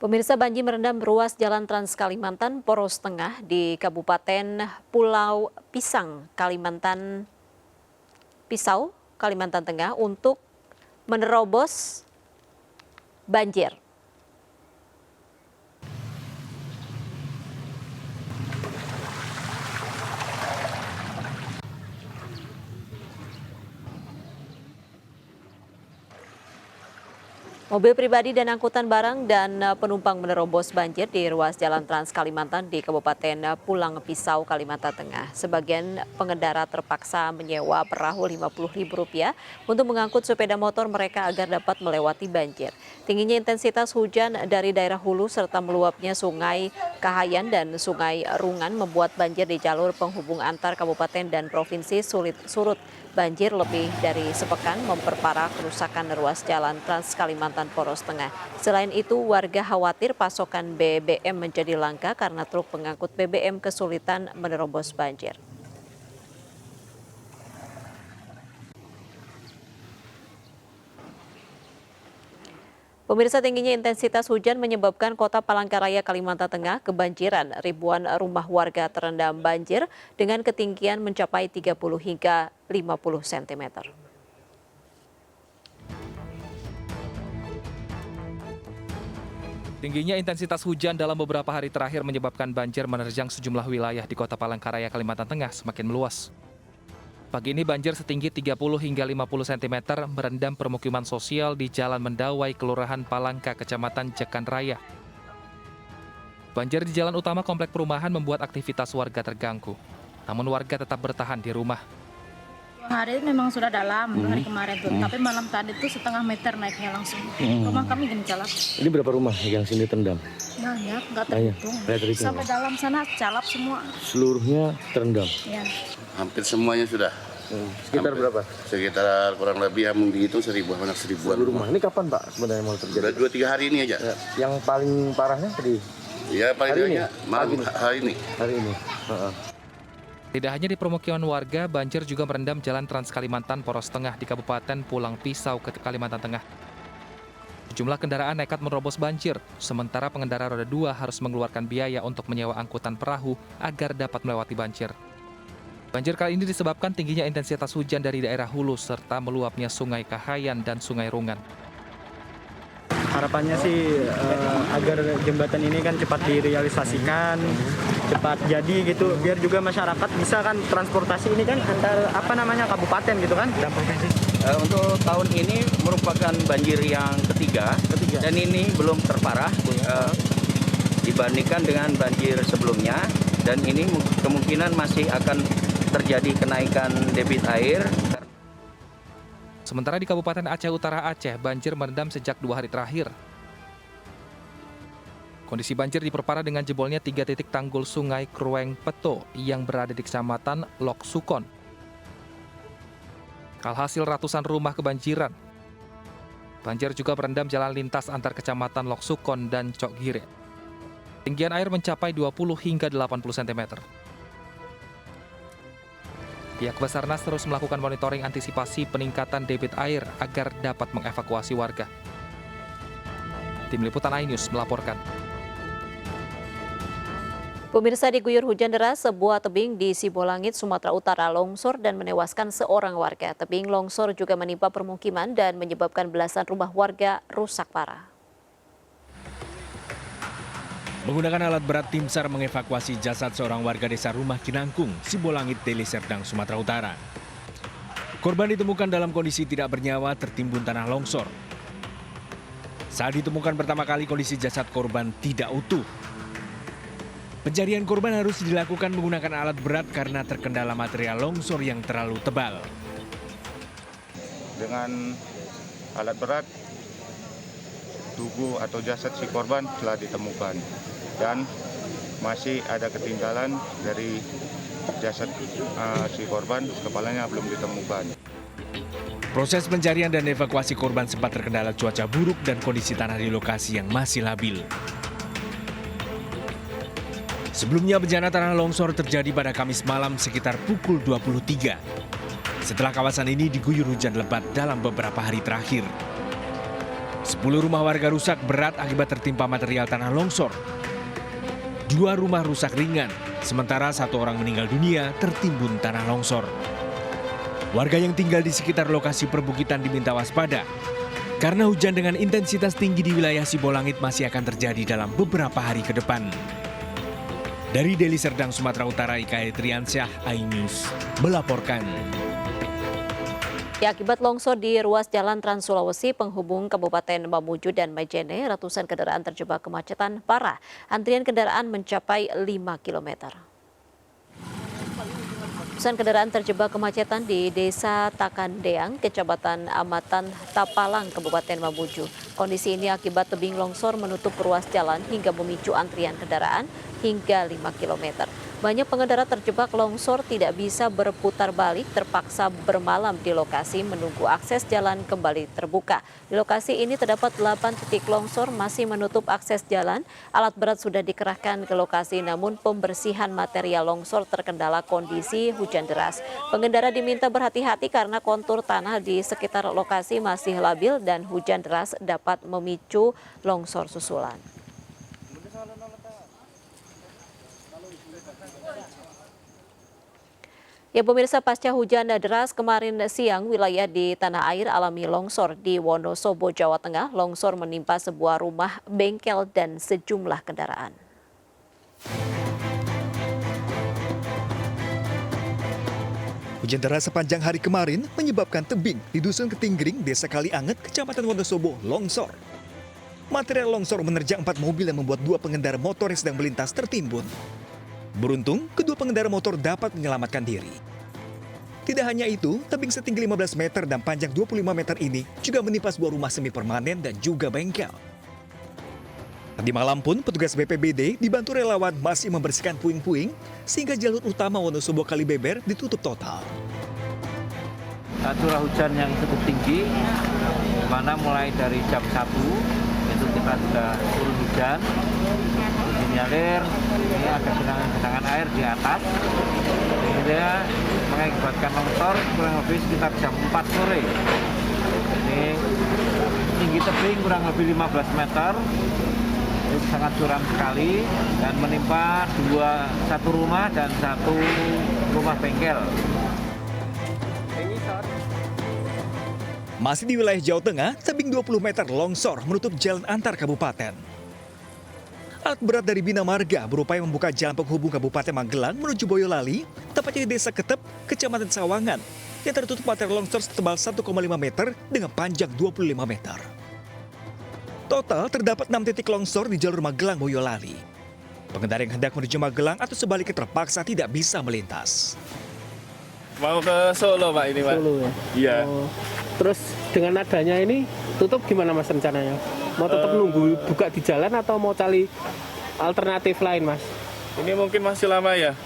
Pemirsa, banjir merendam ruas Jalan Trans Kalimantan Poros Tengah di Kabupaten Pulau Pisau, Kalimantan Tengah untuk menerobos banjir. Mobil pribadi dan angkutan barang dan penumpang menerobos banjir di ruas Jalan Trans Kalimantan di Kabupaten Pulang Pisau, Kalimantan Tengah. Sebagian pengendara terpaksa menyewa perahu Rp50.000 untuk mengangkut sepeda motor mereka agar dapat melewati banjir. Tingginya intensitas hujan dari daerah hulu serta meluapnya Sungai Kahayan dan Sungai Rungan membuat banjir di jalur penghubung antar kabupaten dan provinsi sulit surut. Banjir lebih dari sepekan memperparah kerusakan ruas Jalan Trans Kalimantan Poros Tengah. Selain itu, warga khawatir pasokan BBM menjadi langka karena truk pengangkut BBM kesulitan menerobos banjir. Pemirsa, tingginya intensitas hujan menyebabkan kota Palangkaraya, Kalimantan Tengah kebanjiran. Ribuan rumah warga terendam banjir dengan ketinggian mencapai 30 hingga 50 cm. Tingginya intensitas hujan dalam beberapa hari terakhir menyebabkan banjir menerjang sejumlah wilayah di kota Palangkaraya, Kalimantan Tengah semakin meluas. Pagi ini banjir setinggi 30 hingga 50 cm merendam permukiman sosial di Jalan Mendawai, Kelurahan Palangka, Kecamatan Jekan Raya. Banjir di jalan utama komplek perumahan membuat aktivitas warga terganggu. Namun warga tetap bertahan di rumah. Hari memang sudah dalam, hari kemarin tuh. Tapi malam tadi tuh setengah meter naiknya langsung. Rumah kami gini calap. Ini berapa rumah yang sini tendam? Banyak, nggak terhitung. Sampai dalam sana calap semua. Seluruhnya terendam? Ya. Hampir semuanya sudah. Sekitar berapa? Sekitar kurang lebih yang dihitung seribuan rumah. Ini kapan Pak sebenarnya mau terjadi? Sudah 2-3 hari ini aja. Ya, yang paling parahnya tadi? Ya paling tidaknya hari ini. Hari ini. Tidak hanya di permukiman warga, banjir juga merendam Jalan Trans Kalimantan Poros Tengah di Kabupaten Pulang Pisau, Kalimantan Tengah. Sejumlah kendaraan nekat menerobos banjir, sementara pengendara roda 2 harus mengeluarkan biaya untuk menyewa angkutan perahu agar dapat melewati banjir. Banjir kali ini disebabkan tingginya intensitas hujan dari daerah hulu serta meluapnya Sungai Kahayan dan Sungai Rungan. Harapannya sih agar jembatan ini kan cepat direalisasikan, cepat jadi gitu, biar juga masyarakat bisa kan transportasi ini kan antar kabupaten gitu kan dan provinsi. Untuk tahun ini merupakan banjir yang ketiga. Dan ini belum terparah dibandingkan dengan banjir sebelumnya, dan ini kemungkinan masih akan terjadi kenaikan debit air. Sementara di Kabupaten Aceh Utara Aceh, banjir merendam sejak 2 hari terakhir. Kondisi banjir diperparah dengan jebolnya 3 titik tanggul Sungai Krueng Peto yang berada di Kecamatan Lok Sukon. Alhasil ratusan rumah kebanjiran. Banjir juga merendam jalan lintas antar Kecamatan Lok Sukon dan Cok Gire. Ketinggian air mencapai 20 hingga 80 cm. Pihak Basarnas terus melakukan monitoring antisipasi peningkatan debit air agar dapat mengevakuasi warga. Tim Liputan iNews melaporkan. Pemirsa, diguyur hujan deras, sebuah tebing di Sibolangit, Sumatera Utara longsor dan menewaskan seorang warga. Tebing longsor juga menimpa permukiman dan menyebabkan belasan rumah warga rusak parah. Menggunakan alat berat, tim SAR mengevakuasi jasad seorang warga desa Rumah Kinangkung, Sibolangit, Deli Serdang, Sumatera Utara. Korban ditemukan dalam kondisi tidak bernyawa tertimbun tanah longsor. Saat ditemukan pertama kali, kondisi jasad korban tidak utuh. Pencarian korban harus dilakukan menggunakan alat berat karena terkendala material longsor yang terlalu tebal. Dengan alat berat, tubuh atau jasad si korban telah ditemukan dan masih ada ketinggalan dari jasad si korban, kepalanya belum ditemukan. Proses pencarian dan evakuasi korban sempat terkendala cuaca buruk dan kondisi tanah di lokasi yang masih labil. Sebelumnya bencana tanah longsor terjadi pada Kamis malam sekitar pukul 23. Setelah kawasan ini diguyur hujan lebat dalam beberapa hari terakhir. 10 rumah warga rusak berat akibat tertimpa material tanah longsor. 2 rumah rusak ringan, sementara 1 orang meninggal dunia tertimbun tanah longsor. Warga yang tinggal di sekitar lokasi perbukitan diminta waspada, karena hujan dengan intensitas tinggi di wilayah Sibolangit masih akan terjadi dalam beberapa hari ke depan. Dari Deli Serdang, Sumatera Utara, Ika Triansyah, iNews melaporkan. Ya, akibat longsor di ruas jalan Trans Sulawesi penghubung Kabupaten Mamuju dan Majene, ratusan kendaraan terjebak kemacetan parah. Antrian kendaraan mencapai 5 km. Ratusan kendaraan terjebak kemacetan di Desa Takandeang, Kecamatan Amatan Tapalang, Kabupaten Mamuju. Kondisi ini akibat tebing longsor menutup ruas jalan hingga memicu antrian kendaraan hingga 5 km. Banyak pengendara terjebak longsor tidak bisa berputar balik, terpaksa bermalam di lokasi menunggu akses jalan kembali terbuka. Di lokasi ini terdapat 8 titik longsor masih menutup akses jalan. Alat berat sudah dikerahkan ke lokasi, namun pembersihan material longsor terkendala kondisi hujan deras. Pengendara diminta berhati-hati karena kontur tanah di sekitar lokasi masih labil dan hujan deras dapat memicu longsor susulan. Ya pemirsa, pasca hujan deras kemarin siang, wilayah di tanah air alami longsor di Wonosobo, Jawa Tengah. Longsor menimpa sebuah rumah, bengkel, dan sejumlah kendaraan. Hujan deras sepanjang hari kemarin menyebabkan tebing di Dusun Ketinggring, Desa Kalianget, Kecamatan Wonosobo, longsor. Material longsor menerjang 4 mobil yang membuat 2 pengendara motor yang sedang melintas tertimbun. Beruntung, kedua pengendara motor dapat menyelamatkan diri. Tidak hanya itu, tebing setinggi 15 meter dan panjang 25 meter ini juga menimpa sebuah rumah semi permanen dan juga bengkel. Di malam pun, petugas BPBD dibantu relawan masih membersihkan puing-puing sehingga jalur utama Wonosobo Kalibeber ditutup total. Curah hujan yang cukup tinggi, mana mulai dari jam 1 itu kita sudah turun hujan. Mengalir, ini ada genangan air di atas, sehingga mengakibatkan longsor kurang lebih sekitar jam 4 sore. Ini tinggi tebing kurang lebih 15 meter, itu sangat curam sekali dan menimpa 1 rumah dan 1 rumah bengkel. Masih di wilayah Jawa Tengah, tebing 20 meter longsor menutup jalan antar kabupaten. Alat berat dari Bina Marga berupaya membuka jalan penghubung Kabupaten Magelang menuju Boyolali, tepatnya di Desa Ketep, Kecamatan Sawangan, yang tertutup material longsor setebal 1,5 meter dengan panjang 25 meter. Total terdapat 6 titik longsor di jalur Magelang-Boyolali. Pengendara yang hendak menuju Magelang atau sebaliknya terpaksa tidak bisa melintas. Mau ke Solo, Pak, ini, Pak. Solo ya? Iya. Oh. Terus dengan adanya ini tutup gimana, Mas, rencananya? Mau tetap nunggu buka di jalan atau mau cari alternatif lain, Mas? Ini mungkin masih lama ya.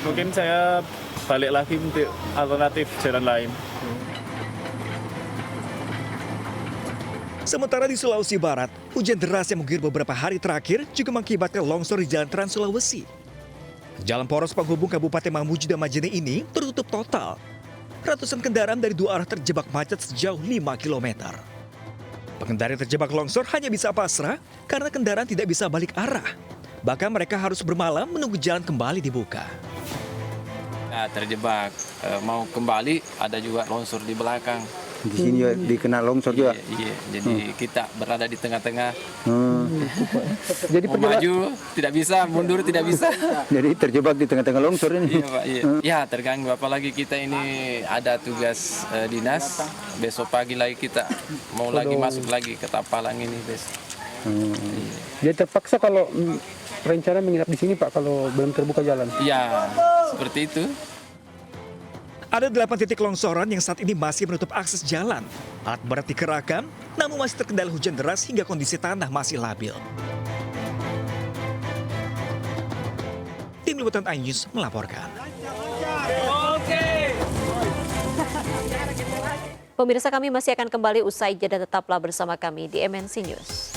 Mungkin saya balik lagi untuk alternatif jalan lain. Sementara di Sulawesi Barat, hujan deras yang mengguyur beberapa hari terakhir juga mengakibatkan longsor di jalan Trans Sulawesi. Jalan poros penghubung Kabupaten Mamuju dan Majene ini tertutup total. Ratusan kendaraan dari 2 arah terjebak macet sejauh 5 km. Pengendara yang terjebak longsor hanya bisa pasrah karena kendaraan tidak bisa balik arah. Bahkan mereka harus bermalam menunggu jalan kembali dibuka. Nah, terjebak, mau kembali ada juga longsor di belakang. Di sini dikena longsor juga. Iya, jadi kita berada di tengah-tengah. Jadi mau maju tidak bisa, mundur tidak bisa. Jadi terjebak di tengah-tengah longsor ini. Iya, Pak, iya. Ya, terganggu, apalagi kita ini ada tugas dinas. Besok pagi lagi kita mau lagi masuk lagi ke Tapalang ini, besok. Jadi terpaksa kalau rencana menginap di sini, Pak, kalau belum terbuka jalan. Iya, seperti itu. Ada 8 titik longsoran yang saat ini masih menutup akses jalan. Alat berat dikerahkan, namun masih terkendala hujan deras hingga kondisi tanah masih labil. Tim Liputan iNews melaporkan. Pemirsa, kami masih akan kembali usai jeda, tetaplah bersama kami di MNC News.